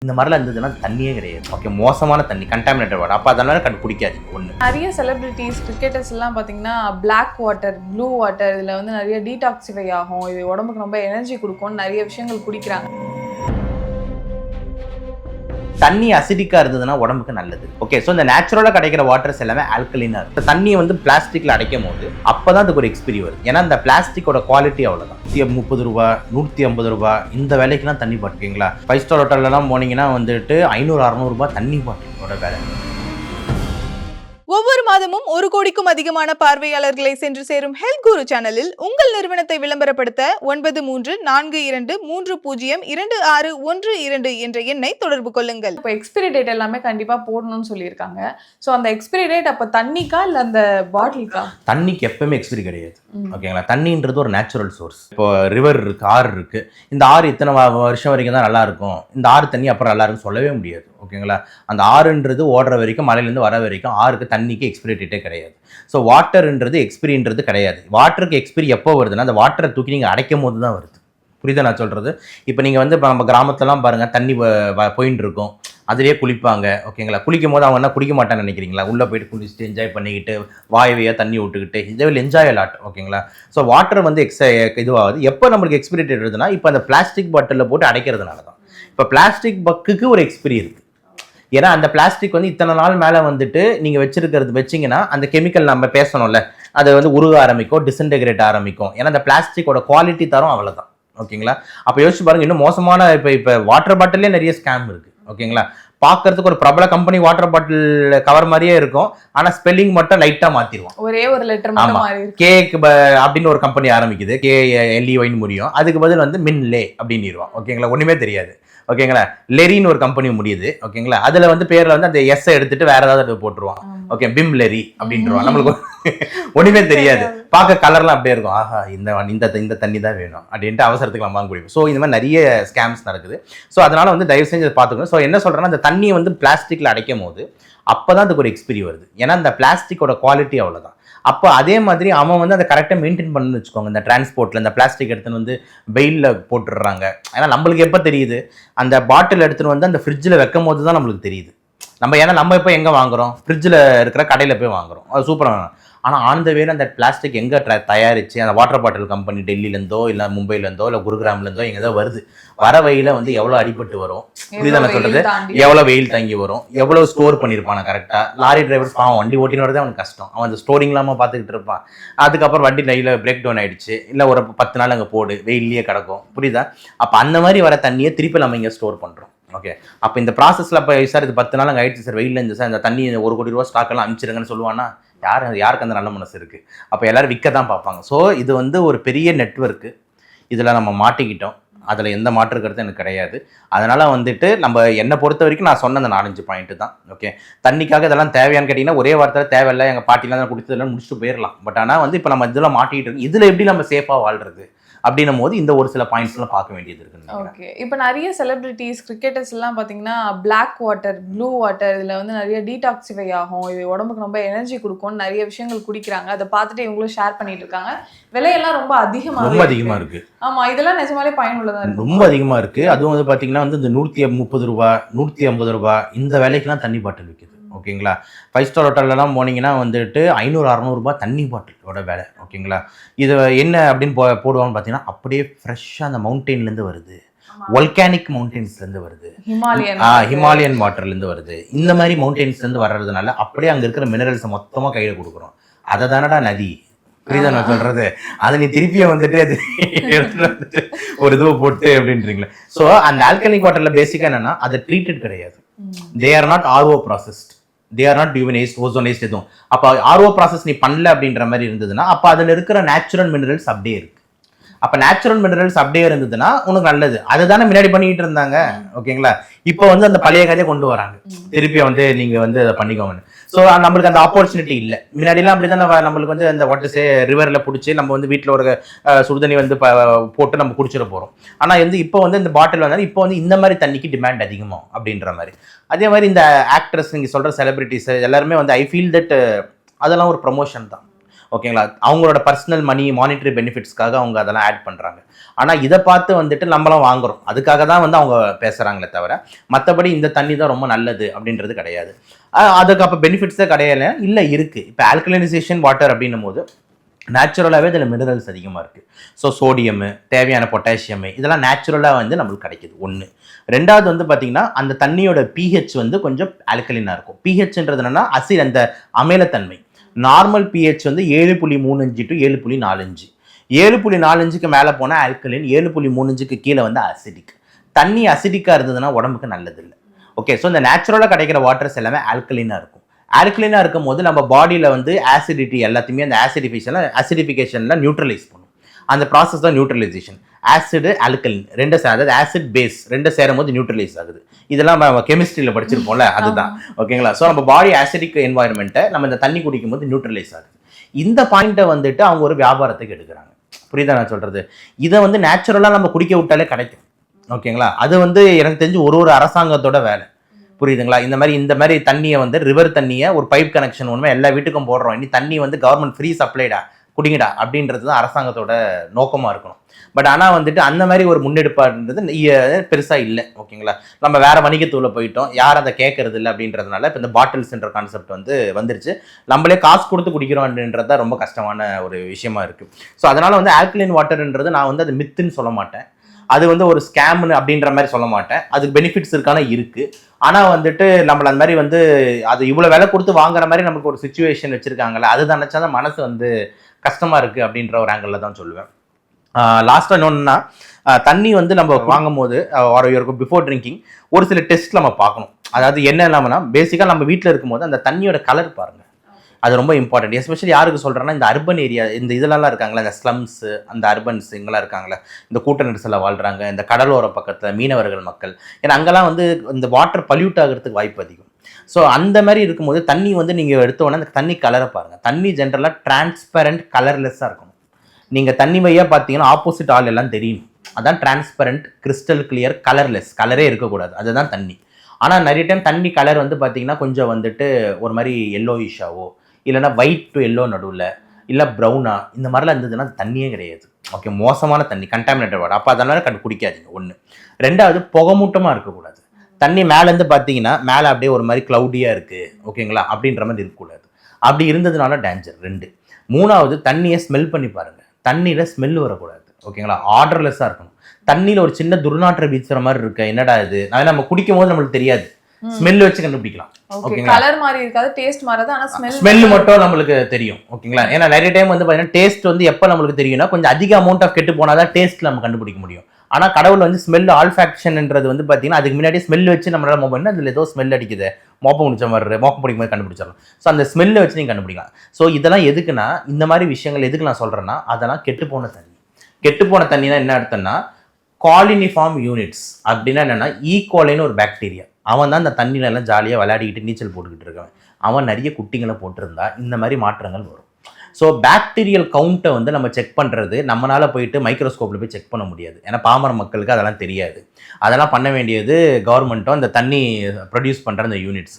இந்த மாதிரிலாம் இருந்ததுன்னா தண்ணியே கிடையாது. ஓகே, மோசமான தண்ணி, கண்டாமினேட்டட் வாட்டர். அப்போ அதனால குடிக்காது. ஒன்று நிறைய செலிபிரிட்டிஸ் கிரிக்கெட்டர்ஸ் எல்லாம் பார்த்தீங்கன்னா பிளாக் வாட்டர், ப்ளூ வாட்டர் இதில் வந்து நிறைய டீடாக்சிஃபை ஆகும், இது உடம்புக்கு ரொம்ப எனர்ஜி கொடுக்கும்னு நிறைய விஷயங்கள் குடிக்கிறாங்க. தண்ணி அசிடிக்காக இருந்ததுன்னா உடம்புக்கு நல்லது. ஓகே, ஸோ இந்த நேச்சுரலாக கிடைக்கிற வாட்டர்ஸ் எல்லாமே ஆல்கலினாக இருக்கும். தண்ணியை வந்து பிளாஸ்டிக்கில் அடைக்கும் போது அப்போ தான் அதுக்கு ஒரு எக்ஸ்பீரி வருது. ஏன்னா இந்த பிளாஸ்டிக்கோட குவாலிட்டி அவ்வளோதான். 30 ரூபா 150 ரூபா இந்த வேலைக்கெல்லாம் தண்ணி பாட்டுக்கீங்களா? 5 ஸ்டார் ஹோட்டல்லாம் போனீங்கன்னா வந்துட்டு 500-600 ரூபாய் தண்ணி பாட்டுக்கோட வேலை. ஒவ்வொரு மாதமும் 1 கோடிக்கும் அதிகமான பார்வையாளர்களை சென்று சேரும் ஹெல்த் குரு சேனலில் உங்கள் நிறுவனத்தை விளம்பரப்படுத்த 9342302612 என்ற எண்ணை தொடர்பு கொள்ளுங்கள். இப்போ எக்ஸ்பிரி டேட் எல்லாமே கண்டிப்பாக போடணும்னு சொல்லியிருக்காங்க. ஸோ அந்த எக்ஸ்பிரி டேட் அப்போ தண்ணிக்கா இல்லை அந்த பாட்டிலுக்கா? தண்ணிக்கு எப்பவுமே எக்ஸ்பிரி கிடையாது. ஓகேங்களா? தண்ணின்றது ஒரு நேச்சுரல் சோர்ஸ். இப்போ ரிவர் இருக்கு, ஆறு இருக்கு. இந்த ஆறு இத்தனை வருஷம் வரைக்கும் தான் நல்லா இருக்கும், இந்த ஆறு தண்ணி அப்புறம் நல்லா இருக்குன்னு சொல்லவே முடியாது. ஓகேங்களா? அந்த ஆறுன்றது ஓடுற வரைக்கும், மலையிலேருந்து வர வரைக்கும் ஆறுக்கு தண்ணிக்கு எக்ஸ்பிரி டேட்டே கிடையாது. ஸோ வாட்டர்ன்றது எக்ஸ்பிரின்றது கிடையாது. வாட்டருக்கு எக்ஸ்பிரி எப்போ வருதுன்னா அந்த வாட்டரை தூக்கி நீங்கள் அடைக்கும் போது தான் வருது. புரியுதா நான் சொல்கிறது? இப்போ நீங்கள் வந்து இப்போ நம்ம கிராமத்துலலாம் பாருங்கள், தண்ணி போயின்னு இருக்கும், அதிலே குளிப்பாங்க. ஓகேங்களா? குளிக்கும் போது அவங்க என்ன குடிக்க மாட்டான்னு நினைக்கிறீங்களா? உள்ளே போயிட்டு குளிச்சுட்டு என்ஜாய் பண்ணிக்கிட்டு வாயவையாக தண்ணி விட்டுக்கிட்டு இதை வில் என்ஜாய் லாட். ஓகேங்களா? ஸோ வாட்டர் வந்து இதுவாகுது. எப்போ நம்மளுக்கு எக்ஸ்பிரி டேட் வருதுன்னா இப்போ அந்த பிளாஸ்டிக் பாட்டிலில் போட்டு அடைக்கிறதுனால தான். இப்போ பிளாஸ்டிக் பக்குக்கு ஒரு எக்ஸ்பிரி இருக்குது. ஏன்னா அந்த பிளாஸ்டிக் வந்து இத்தனை நாள் மேலே வந்துட்டு நீங்கள் வச்சிங்கன்னா அந்த கெமிக்கல் நம்ம பேசணும்ல, அது வந்து உருக ஆரம்பிக்கும், டிஸ்இன்டெகிரேட் ஆரம்பிக்கும். ஏன்னா அந்த பிளாஸ்டிக்கோட குவாலிட்டி தரம் அவ்வளோதான். ஓகேங்களா? அப்போ யோசிச்சு பாருங்க, இன்னும் மோசமான இப்போ வாட்டர் பாட்டிலே நிறைய ஸ்கேம் இருக்குது. ஓகேங்களா? பார்க்கறதுக்கு ஒரு பிரபல கம்பெனி வாட்டர் பாட்டில் கவர் மாதிரியே இருக்கும், ஆனால் ஸ்பெல்லிங் மட்டும் லைட்டாக மாற்றிடுவோம். ஒரே ஒரு லெட்டர் மட்டும் மாறி இருக்கு. கேக் அப்படின்னு ஒரு கம்பெனி ஆரம்பிக்குது, KLEY முடியும், அதுக்கு பதில் வந்து மின்லே அப்படின்னு. ஓகேங்களா? ஒன்றுமே தெரியாது. ஓகேங்களா? லெரின்னு ஒரு கம்பெனி முடியுது. ஓகேங்களா? அதில் வந்து பேரில் வந்து அந்த எஸ்ஸை எடுத்துட்டு வேற ஏதாவது போட்டுருவான். ஓகே, பிம் லெரி அப்படின்றான். நம்மளுக்கு ஒன்றுமே தெரியாது, பார்க்க கலர்லாம் அப்படியே இருக்கும். ஆஹா, இந்த தண்ணி தான் வேணும் அப்படின்ட்டு அவசரத்துக்கு நம்ம வாங்க முடியும். ஸோ இந்த மாதிரி நிறைய ஸ்கேம்ஸ் நடக்குது. ஸோ அதனால வந்து தயவு செஞ்சு பார்த்துக்கணும். ஸோ என்ன சொல்கிறேன்னா, அந்த தண்ணியை வந்து பிளாஸ்டிக்கில் அடைக்கும் போது அப்போ தான் அதுக்கு ஒரு எக்ஸ்பிரி வருது. ஏன்னா அந்த பிளாஸ்டிக்கோட குவாலிட்டி அவ்வளோதான். அப்போ அதே மாதிரி அவன் வந்து அதை கரெக்டாக மெயின்டைன் பண்ணணும்னு வச்சுக்கோங்க. இந்த டிரான்ஸ்போர்ட்டில் இந்த பிளாஸ்டிக் எடுத்துன்னு வந்து வெயிலில் போட்டுடுறாங்க. ஏன்னா நம்மளுக்கு எப்போ தெரியுது? அந்த பாட்டில் எடுத்துன்னு வந்து அந்த ஃப்ரிட்ஜில் வைக்கும் போது தான் நம்மளுக்கு தெரியுது. ஏன்னா நம்ம இப்போ எங்கே வாங்குகிறோம்? ஃப்ரிட்ஜில் இருக்கிற கடையில் போய் வாங்குகிறோம், அது சூப்பராக. ஆனால் ஆன் வேலை அந்த பிளாஸ்டிக் எங்கே தயாரித்து அந்த வாட்டர் பாட்டில் கம்பெனி டெல்லியிலேருந்தோ இல்லை மும்பையிலேருந்தோ இல்லை குருகிராம்லேருந்தோ எங்கே தான் வருது. வர வெயில வந்து எவ்வளோ அடிபட்டு வரும், இதுதான் நான் சொல்கிறது. எவ்வளோ வெயில் தங்கி வரும், எவ்வளோ ஸ்டோர் பண்ணியிருப்பான கரெக்டாக. லாரி டிரைவர்ஸ் பாவம், வண்டி ஓட்டின்னு வரதே அவனுக்கு கஷ்டம். அவன் அந்த ஸ்டோரிங் இல்லாமல் பார்த்துக்கிட்டு இருப்பான். அதுக்கப்புறம் வண்டி நையில் பிரேக் டவுன் ஆகிடுச்சு, இல்லை ஒரு 10 நாள் அங்கே போடு, வெயிலே கிடக்கும். புரியுதா? அப்போ அந்த மாதிரி வர தண்ணியை திருப்பி நம்ம இங்கே ஸ்டோர் பண்ணுறோம். ஓகே, அப்போ இந்த ப்ராசஸில் இப்போ சார் இது 10 நாள் அங்கே ஆயிடுச்சு சார், வெயிலில் இருந்து சார் இந்த தண்ணி 1 கோடி ரூபா ஸ்டாக்கெல்லாம் அனுப்பிச்சிருங்கன்னு சொல்லுவான்னா யாருக்கு அந்த நல்ல மனசு இருக்குது? அப்போ எல்லாரும் விற்க தான் பார்ப்பாங்க. ஸோ இது வந்து ஒரு பெரிய நெட்வொர்க்கு, இதில் நம்ம மாட்டிக்கிட்டோம். அதில் எந்த மாற்று கருத்து எனக்கு கிடையாது. அதனால் வந்துட்டு நம்ம என்னை பொறுத்த வரைக்கும் நான் சொன்ன அந்த 4-5 பாயிண்ட்டு தான். ஓகே, தண்ணிக்காக இதெல்லாம் தேவையான்னு கேட்டிங்கன்னா ஒரே வார்த்தையில் தேவையில்லை, எங்கள் பாட்டிலாம் தான் குடிச்சதெல்லாம் முடிச்சுட்டு போயிடலாம். பட் ஆனால் வந்து இப்போ நம்ம இதில் மாட்டிக்கிட்டு இருக்கோம். இதில் எப்படி நம்ம சேஃபாக வாழ்றது அப்படின்னும் போது இந்த ஒரு சில பாயிண்ட்ஸ்லாம் பார்க்க வேண்டியது இருக்குன்னு. ஓகே, இப்போ நிறைய செலிபிரிட்டிஸ் கிரிக்கெட்டர்ஸ் எல்லாம் பார்த்தீங்கன்னா பிளாக் வாட்டர், ப்ளூ வாட்டர் இதில் வந்து நிறைய டீடாக்சிஃபை ஆகும், இது உடம்புக்கு ரொம்ப எனர்ஜி கொடுக்கும்னு நிறைய விஷயங்கள் குடிக்கிறாங்க. அதை பார்த்துட்டு இவங்களும் ஷேர் பண்ணிட்டு இருக்காங்க. விலையெல்லாம் ரொம்ப அதிகமாக இருக்கு. ஆமா, இதெல்லாம் நிஜமாலே பயனுள்ளதா இருக்கு, ரொம்ப அதிகமாக இருக்கு. அதுவும் வந்து பார்த்தீங்கன்னா வந்து இந்த 130 ரூபா 150 ரூபா இந்த வேலைக்கெல்லாம் தண்ணி பாட்டில் விற்குது. ஓகேங்களா? 5 ஸ்டார் ஹோட்டல்லாம் போனீங்கன்னா வந்துட்டு 500-600 ரூபாய் தண்ணி பாட்டிலோட வேலை. ஓகேங்களா? இது என்ன அப்படின்னு போடுவாங்கன்னு பார்த்தீங்கன்னா அப்படியே ஃப்ரெஷ்ஷாக அந்த மவுண்டெயின்லேருந்து வருது, வொல்கானிக் மவுண்டெயின்ஸ்லேருந்து வருது, ஹிமாலயன் வாட்டர்லேருந்து வருது. இந்த மாதிரி மவுண்டெயின்ஸ்லேருந்து வர்றதுனால அப்படியே அங்கே இருக்கிற மினரல்ஸை மொத்தமாக கையில் கொடுக்குறோம். அதை தானடா நதி. புரியுதா நான் சொல்றது? அதை நீ திருப்பிய வந்துட்டு அது வந்துட்டு ஒரு இதுவை போட்டு அப்படின்றீங்களே. ஸோ அந்த ஆல்கலிக் வாட்டர்ல பேசிக்கா என்னன்னா அது ட்ரீட்டட் கிடையாது. They are not RO processed, they are not deionised, ozonised எதுவும். அப்போ RO ப்ராசஸ் நீ பண்ணல அப்படின்ற மாதிரி இருந்ததுன்னா அப்போ அதில் இருக்கிற நேச்சுரல் மினரல்ஸ் அப்படியே இருக்கு. அப்போ நேச்சுரல் மினரல்ஸ் அப்படியே இருந்ததுன்னா உனக்கு நல்லது. அதுதானே முன்னாடி பண்ணிட்டு இருந்தாங்க. ஓகேங்களா? இப்போ வந்து அந்த பழைய கதையை கொண்டு வராங்க, திருப்பி வந்து நீங்க வந்து அதை பண்ணிக்கோங்க. ஸோ நம்மளுக்கு அந்த ஆப்பர்ச்சுனிட்டி இல்லை. முன்னாடிலாம் அப்படி தான் நம்மளுக்கு வந்து அந்த வாட்டர்ஸே ரிவரில் பிடிச்சி நம்ம வந்து வீட்டில் ஒரு சுடுதண்ணி வந்து போட்டு நம்ம குடிச்சிட போகிறோம். ஆனால் வந்து இப்போ வந்து இந்த பாட்டில் வந்தாலும் இப்போ வந்து இந்த மாதிரி தண்ணிக்கு டிமாண்ட் அதிகமாக அப்படின்ற மாதிரி. அதே மாதிரி இந்த ஆக்ட்ரஸ் நீங்கள் சொல்கிற செலிபிரிட்டிஸ் எல்லாருமே வந்து ஐ ஃபீல் தட் அதெல்லாம் ஒரு ப்ரமோஷன் தான். ஓகேங்களா. அவங்களோட பர்சனல் மணி மானிட்டரி பெனிஃபிட்ஸ்க்காக அவங்க அதெல்லாம் ஆட் பண்ணுறாங்க. ஆனால் இதை பார்த்து வந்துட்டு நம்மளாம் வாங்குறோம், அதுக்காக தான் வந்து அவங்க பேசுகிறாங்களே தவிர மற்றபடி இந்த தண்ணி தான் ரொம்ப நல்லது அப்படின்றது கிடையாது. அதுக்கு அப்போ பெனிஃபிட்ஸே கிடையாது இல்லை இருக்குது. இப்போ ஆல்கலைனைசேஷன் வாட்டர் அப்படின்னும் போது நேச்சுரலாகவே இதில் மினரல்ஸ் அதிகமாக இருக்குது. ஸோ சோடியமு, தேவையான பொட்டாசியமு, இதெல்லாம் நேச்சுரலாக வந்து நம்மளுக்கு கிடைக்கிது ஒன்று. ரெண்டாவது வந்து பார்த்திங்கன்னா அந்த தண்ணியோட பிஹெச் வந்து கொஞ்சம் ஆல்கலினாக இருக்கும். பிஹெச்ன்றது என்னன்னா அசிட், அந்த அமிலத்தன்மை. நார்மல் பிஹெச் வந்து 7.35 to 7.45. 7.45க்கு மேலே போனால் ஆல்கலின், 7.35க்கு கீழே வந்து அசிடிக். தண்ணி அசிடிக்காக இருந்ததுன்னா உடம்புக்கு நல்லதில்லை. ஓகே, ஸோ இந்த நேச்சுரலாக கிடைக்கிற வாட்டர்ஸ் எல்லாமே ஆல்கலினாக இருக்கும். ஆல்கலினாக இருக்கும் போது நம்ம பாடியில் வந்து ஆசிடிட்டி எல்லாத்தையுமே அந்த ஆசிடிஃபிகேஷனில் நியூட்ரலைஸ் பண்ணும். அந்த ப்ராசஸ் தான் நியூட்ரலைசேஷன். ஆசிடு ஆல்கலின் ரெண்டு அதாவது ஆசிட் பேஸ் ரெண்டு சேரும் போது நியூட்ரலைஸ் ஆகுது. இதெல்லாம் நம்ம கெமிஸ்ட்ரியில் படிச்சிருப்போம்ல, அதுதான். ஓகேங்களா. ஸோ நம்ம பாடி ஆசிடிக் என்வாயர்மெண்ட்டை நம்ம இந்த தண்ணி குடிக்கும் போது நியூட்ரலைஸ் ஆகுது. இந்த பாயிண்ட்டை வந்துட்டு அவங்க ஒரு வியாபாரத்துக்கு எடுக்கிறாங்க. புரியுதா நான் சொல்கிறது? இதை வந்து நேச்சுரலாக நம்ம குடிக்க விட்டாலே கிடைக்கும். ஓகேங்களா. அது வந்து எனக்கு தெரிஞ்சு ஒரு அரசாங்கத்தோட வேலை. புரியுதுங்களா. இந்த மாதிரி தண்ணியை வந்து ரிவர் தண்ணியை ஒரு பைப் கனெக்ஷன் ஒன்றுமே எல்லா வீட்டுக்கும் போடுறோம், இனி தண்ணி வந்து கவர்மெண்ட் ஃப்ரீ சப்ளைடா குடிங்கடா அப்படின்றது தான் அரசாங்கத்தோட நோக்கமாக இருக்கணும். பட் ஆனால் வந்துட்டு அந்த மாதிரி ஒரு முன்னெடுப்பாடுன்றது பெருசாக இல்லை. ஓகேங்களா. நம்ம வேற வணிகத்தூவில் போயிட்டோம், யார் அதை கேட்கறது இல்லை அப்படின்றதுனால இப்போ இந்த பாட்டில்ஸ்ன்ற கான்செப்ட் வந்து வந்துருச்சு. நம்மளே காசு கொடுத்து குடிக்கிறோம் அப்படின்றது தான் ரொம்ப கஷ்டமான ஒரு விஷயமா இருக்குது. ஸோ அதனால வந்து ஆல்கலைன் வாட்டர்ன்றது நான் வந்து அது மித்துன்னு சொல்ல மாட்டேன், அது வந்து ஒரு ஸ்கேம்னு அப்படின்ற மாதிரி சொல்ல மாட்டேன். அதுக்கு பெனிஃபிட்ஸ் இருக்கான இருக்குது. ஆனால் வந்துட்டு நம்மள அந்த மாதிரி வந்து அது இவ்வளோ விலை கொடுத்து வாங்குற மாதிரி நமக்கு ஒரு சுச்சுவேஷன் வச்சுருக்காங்கல்ல, அது நினச்சா தான் மனசு வந்து கஷ்டமாக இருக்குது அப்படின்ற ஒரு ஆங்கிளில் தான் சொல்லுவேன். லாஸ்ட்டாக இன்னொன்னா, தண்ணி வந்து நம்ம வாங்கும் போது பிஃபோர் ட்ரிங்கிங் ஒரு சில டெஸ்ட் நம்ம பார்க்கணும். அதாவது என்ன இல்லாமல்னா பேசிக்காக நம்ம வீட்டில் இருக்கும்போது அந்த தண்ணியோட கலர் பாருங்கள், அது ரொம்ப இம்பார்ட்டன்ட். எஸ்பெஷலி யாருக்கு சொல்கிறேன்னா இந்த அர்பன் ஏரியா, இந்த இதெல்லாம் இருக்காங்களா, இந்த ஸ்லம்ஸு, அந்த அர்பன்ஸ் இங்கெல்லாம் இருக்காங்களே, இந்த கூட்ட நெரிசலில் வாழ்கிறாங்க, இந்த கடலோர பக்கத்தில் மீனவர்கள் மக்கள், ஏன்னா அங்கெல்லாம் வந்து இந்த வாட்டர் பல்யூட் ஆகிறதுக்கு வாய்ப்பு அதிகம். ஸோ அந்த மாதிரி இருக்கும்போது தண்ணி வந்து நீங்கள் எடுத்தோன்னே அந்த தண்ணி கலரை பாருங்கள். தண்ணி ஜென்ரலாக டிரான்ஸ்பரண்ட் கலர்லெஸ்ஸாக இருக்கணும். நீங்கள் தண்ணி வையாக பார்த்தீங்கன்னா ஆப்போசிட் ஆள் எல்லாம் தெரியும், அதான் டிரான்ஸ்பரண்ட் கிறிஸ்டல் கிளியர் கலர்லெஸ், கலரே இருக்கக்கூடாது, அதுதான் தண்ணி. ஆனால் நிறைய டைம் தண்ணி கலர் வந்து பார்த்தீங்கன்னா கொஞ்சம் வந்துட்டு ஒரு மாதிரி எல்லோயிஷாவோ இல்லைனா ஒயிட் டு எல்லோ நடுவில் இல்லை ப்ரௌனா இந்த மாதிரிலாம் இருந்ததுன்னா தண்ணியே கிடையாது. ஓகே, மோசமான தண்ணி, கண்டாமினேட்டட் வாட்டர். அப்போ அதனால குடிக்காதீங்க ஒன்று. ரெண்டாவது புகமூட்டமாக இருக்கக்கூடாது. தண்ணி மேலேருந்து பார்த்தீங்கன்னா மேலே அப்படியே ஒரு மாதிரி க்ளவுடியாக இருக்குது, ஓகேங்களா, அப்படின்ற மாதிரி இருக்கக்கூடாது. அப்படி இருந்ததுனால டேஞ்சர். 2. 3வது தண்ணியை ஸ்மெல் பண்ணி பாருங்கள், தண்ணியில் ஸ்மெல் வரக்கூடாது. ஓகேங்களா, ஆர்டர்லெஸ்ஸாக இருக்கணும். தண்ணியில் ஒரு சின்ன துர்நாற்ற வீசுற மாதிரி இருக்கு, என்னடா இது, அதனால நம்ம குடிக்கும் போது நம்மளுக்கு தெரியாது, ஸ்மெல் வச்சு கண்டுபிடிக்கலாம். ஓகேங்களா, கலர் மாதிரி இருக்காது, டேஸ்ட் மாறாது, ஆனா ஸ்மெல் மட்டும் நம்மளுக்கு தெரியும். ஓகேங்களா, ஏன்னா நிறைய டைம் வந்து பார்த்தீங்கன்னா டேஸ்ட் வந்து எப்போ நம்மளுக்கு தெரியும்னா கொஞ்சம் அதிக அமௌண்ட் ஆஃப் கெட்டு போனால் தான் டேஸ்ட் நம்ம கண்டுபிடிக்க முடியும். ஆனால் கடவுள் வந்து ஸ்மெல் ஆல்ஃபேக்ஷன்ன்றது வந்து பார்த்தீங்கன்னா அதுக்கு முன்னாடி ஸ்மெல் வச்சு நம்மளால மொபைல் அதில் ஏதோ ஸ்மெல் அடிக்குது, மோப்பம் முடிச்ச மாதிரி மோப்பம் பிடிக்கும் போது கண்டுபிடிச்சிடலாம். ஸோ அந்த ஸ்மெல்லை வச்சு நீங்கள் கண்டுபிடிக்கலாம். ஸோ இதெல்லாம் எதுக்குன்னா, இந்த மாதிரி விஷயங்கள் எதுக்கு நான் சொல்கிறேன்னா, அதெல்லாம் கெட்டுப்போன தண்ணி. கெட்டுப்போன தண்ணினா என்ன அர்த்தம்னா காலினிஃபார்ம் யூனிட்ஸ் அப்படின்னா என்னென்னா ஈகோலைன்னு ஒரு பாக்டீரியா, அவன் தான் இந்த தண்ணியில எல்லாம் ஜாலியாக விளையாடிக்கிட்டு நீச்சல் போட்டுக்கிட்டு இருக்கவன். அவன் நிறைய குட்டிங்களை போட்டிருந்தா இந்த மாதிரி மாற்றங்கள் வரும். ஸோ பாக்டீரியல் கவுண்ட்டை வந்து நம்ம செக் பண்ணுறது நம்மளால் போயிட்டு மைக்ரோஸ்கோப்பில் போய் செக் பண்ண முடியாது, ஏன்னா பாமர மக்களுக்கு அதெல்லாம் தெரியாது. அதெல்லாம் பண்ண வேண்டியது கவர்மெண்ட்டும் இந்த தண்ணி ப்ரொடியூஸ் பண்ணுற இந்த யூனிட்ஸ்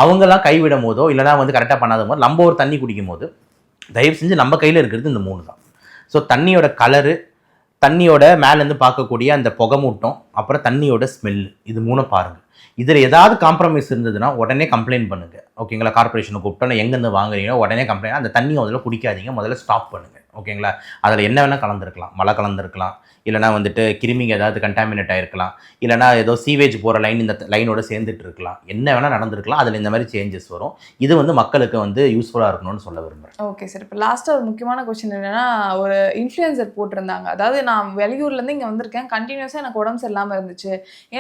அவங்கெல்லாம் கைவிடும் போதோ இல்லைனா வந்து கரெக்டாக பண்ணாத போது நம்ம ஒரு தண்ணி குடிக்கும் போது தயவு செஞ்சு நம்ம கையில் இருக்கிறது இந்த 3 தான். ஸோ தண்ணியோட கலரு, தண்ணியோட மேலேருந்து பார்க்கக்கூடிய அந்த புகமூட்டம், அப்புறம் தண்ணியோட ஸ்மெல்லு, இது 3 பாருங்கள். இதில் ஏதாவது காம்ப்ரமைஸ் இருந்ததுன்னா உடனே கம்ப்ளைண்ட் பண்ணுங்கள். ஓகேங்களா, கார்பரேஷனை கூப்பிட்டோன்னா எங்கேருந்து வாங்குறீங்களோ உடனே கம்ப்ளைண்ட், அந்த தண்ணியை முதல்ல குடிக்காதீங்க, முதல்ல ஸ்டாப் பண்ணுங்கள். ஓகேங்களா, அதில் என்ன வேணால் கலந்துருக்கலாம், மழை கலந்துருக்கலாம், இல்லைனா வந்துட்டு கிருமிங்க ஏதாவது கண்டாமினேட் ஆகிருக்கலாம், இல்லைனா ஏதோ சீவேஜ் போகிற லைன் இந்த லைனோட சேர்ந்துட்டு இருக்கலாம், என்ன வேணால் நடந்திருக்கலாம். அதில் இந்த மாதிரி சேஞ்சஸ் வரும். இது வந்து மக்களுக்கு வந்து யூஸ்ஃபுல்லாக இருக்கணும்னு சொல்ல விரும்புகிறேன். ஓகே சார், இப்போ லாஸ்ட்டாக ஒரு முக்கியமான கொஸ்டின் என்னென்னா, ஒரு இன்ஃப்ளூயன்சர் போட்டிருந்தாங்க, அதாவது நான் வெளியூர்லேருந்து இங்கே வந்திருக்கேன், கண்டினியூஸாக எனக்கு உடம்பு சரியில்லாமல் இருந்துச்சு,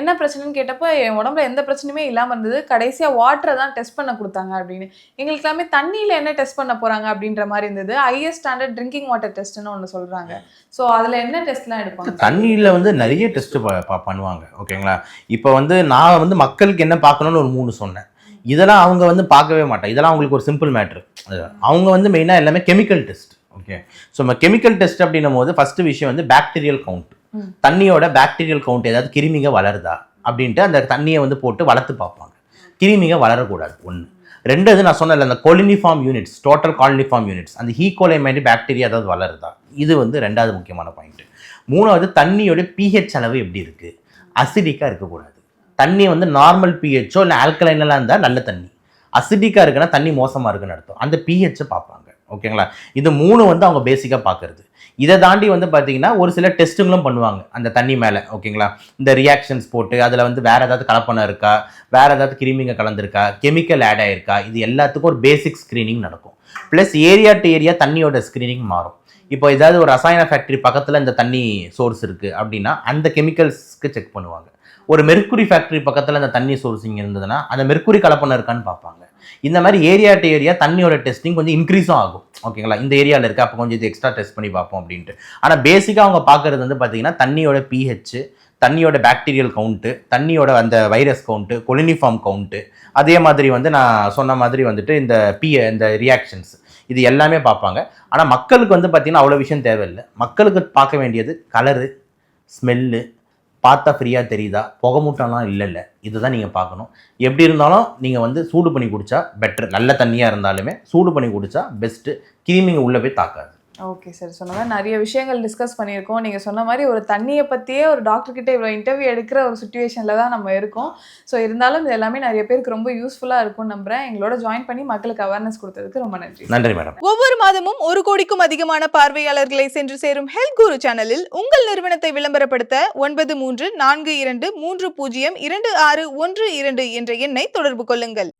என்ன பிரச்சனைன்னு கேட்டப்போ என் உடம்புல எந்த பிரச்சனையுமே இல்லாமல் இருந்தது, கடைசியாக வாட்டரை தான் டெஸ்ட் பண்ண கொடுத்தாங்க அப்படின்னு. எங்களுக்கு எல்லாமே தண்ணியில் என்ன டெஸ்ட் பண்ண போகிறாங்க அப்படின்ற மாதிரி இருந்தது. ஐஎஸ் ஸ்டாண்டர்ட் ட்ரிங்கிங் வாட்டர் டெஸ்ட்னு ஒன்று சொல்கிறாங்க. ஸோ அதில் என்ன டெஸ்ட்லாம் எடுப்பாங்க? தண்ணியில் வந்து நிறைய டெஸ்ட்டு பண்ணுவாங்க. ஓகேங்களா, இப்போ வந்து நான் வந்து மக்களுக்கு என்ன பார்க்கணும்னு ஒரு 3 சொன்னேன். இதெல்லாம் அவங்க வந்து பார்க்கவே மாட்டேன். இதெல்லாம் அவங்களுக்கு ஒரு சிம்பிள் மேட்ரு. அவங்க வந்து மெயினாக எல்லாமே கெமிக்கல் டெஸ்ட். ஓகே, ஸோ நம்ம கெமிக்கல் டெஸ்ட் அப்படின்னும் போது ஃபஸ்ட்டு விஷயம் வந்து பாக்டீரியல் கவுண்ட். தண்ணியோட பாக்டீரியல் கவுண்ட், ஏதாவது கிருமிங்க வளருதா அப்படின்ட்டு அந்த தண்ணியை வந்து போட்டு வளர்த்து பார்ப்பாங்க. கிருமிங்க வளரக்கூடாது 1. ரெண்டாவது நான் சொன்னல அந்த கோலினிஃபார்ம் யூனிட்ஸ், டோட்டல் காலனிஃபார்ம் யூனிட்ஸ், அந்த ஹீகோலை மாதிரி பாக்டீரியா ஏதாவது வளருதா, இது வந்து ரெண்டாவது முக்கியமான பாயிண்ட். மூணாவது தண்ணியோட pH அளவு எப்படி இருக்குது, அசிடிக்காக இருக்கக்கூடாது. தண்ணி வந்து நார்மல் pHஓ இல்லை ஆல்கலைனெல்லாம் இருந்தால் நல்ல தண்ணி, அசிடிக்காக இருக்குன்னா தண்ணி மோசமாக இருக்குன்னு அர்த்தம். அந்த pH பார்ப்பாங்க. ஓகேங்களா, இது 3 வந்து அவங்க பேசிக்காக பார்க்குறது. இதை தாண்டி வந்து பார்த்தீங்கன்னா ஒரு சில டெஸ்ட்டுங்களும் பண்ணுவாங்க அந்த தண்ணி மேலே. ஓகேங்களா, இந்த ரியாக்ஷன்ஸ் போட்டு அதில் வந்து வேறு ஏதாவது கலப்பணம் இருக்கா, வேறு ஏதாவது கிருமிங்க கலந்துருக்கா, கெமிக்கல் ஆட் ஆயிருக்கா, இது எல்லாத்துக்கும் ஒரு பேசிக் ஸ்க்ரீனிங் நடக்கும். ப்ளஸ் ஏரியா டு ஏரியா தண்ணியோட ஸ்க்ரீனிங் மாறும். இப்போ ஏதாவது ஒரு ரசாயன ஃபேக்ட்ரி பக்கத்தில் இந்த தண்ணி சோர்ஸ் இருக்குது அப்படின்னா அந்த கெமிக்கல்ஸ்க்கு செக் பண்ணுவாங்க. ஒரு மெர்க்குரி ஃபேக்ட்ரி பக்கத்தில் அந்த தண்ணி சோர்ஸிங் இருந்ததுன்னா அந்த மெர்க்குரி கலப்பணம் இருக்கான்னு பார்ப்பாங்க. இந்த மாதிரி ஏரியா டு ஏரியா தண்ணியோட டெஸ்டிங் கொஞ்சம் இன்க்ரீஸும் ஆகும். ஓகேங்களா, இந்த ஏரியாவில் இருக்குது அப்போ கொஞ்சம் இது எக்ஸ்ட்ரா டெஸ்ட் பண்ணி பார்ப்போம் அப்படின்ட்டு. ஆனால் பேசிக்காக அவங்க பார்க்குறது வந்து பார்த்தீங்கன்னா தண்ணியோட pH, தண்ணியோட பாக்டீரியல் கவுண்ட்டு, தண்ணியோட அந்த வைரஸ் கவுண்ட்டு, கொலினிஃபார்ம் கவுண்ட்டு, அதே மாதிரி வந்து நான் சொன்ன மாதிரி வந்துட்டு இந்த ரியாக்ஷன்ஸ், இது எல்லாமே பார்ப்பாங்க. ஆனால் மக்களுக்கு வந்து பார்த்தீங்கன்னா அவ்வளோ விஷயம் தேவையில்லை. மக்களுக்கு பார்க்க வேண்டியது கலரு, ஸ்மெல்லு, பார்த்தா ஃப்ரீயாக தெரியுதா, புகை மூட்டம்லாம் இல்லைல்ல, இதுதான் நீங்கள் பார்க்கணும். எப்படி இருந்தாலும் நீங்கள் வந்து சூடு பண்ணி குடித்தா பெட்ரு. நல்ல தண்ணியாக இருந்தாலுமே சூடு பண்ணி குடித்தா பெஸ்ட்டு, கிருமிங்க உள்ளே போய் தாக்காது. ஓகே சார், சொன்ன மாதிரி நிறைய விஷயங்கள் டிஸ்கஸ் பண்ணியிருக்கோம். நீங்கள் சொன்ன மாதிரி ஒரு தண்ணியை பற்றியே ஒரு டாக்டர்கிட்ட இவ்வளோ இன்டர்வியூ எடுக்கிற ஒரு சுச்சுவேஷனில் தான் நம்ம இருக்கோம். ஸோ இருந்தாலும் இது எல்லாமே நிறைய பேருக்கு ரொம்ப யூஸ்ஃபுல்லாக இருக்கும்னு நம்புகிறேன். எங்களோட ஜாயின் பண்ணி மக்களுக்கு அவேர்னஸ் கொடுத்ததுக்கு ரொம்ப நன்றி. நன்றி மேடம். ஒவ்வொரு மாதமும் 1 கோடிக்கும் அதிகமான பார்வையாளர்களை சென்று சேரும் ஹெல்த் குரு சேனலில் உங்கள் நிறுவனத்தை விளம்பரப்படுத்த 9342302612 என்ற எண்ணை தொடர்பு கொள்ளுங்கள்.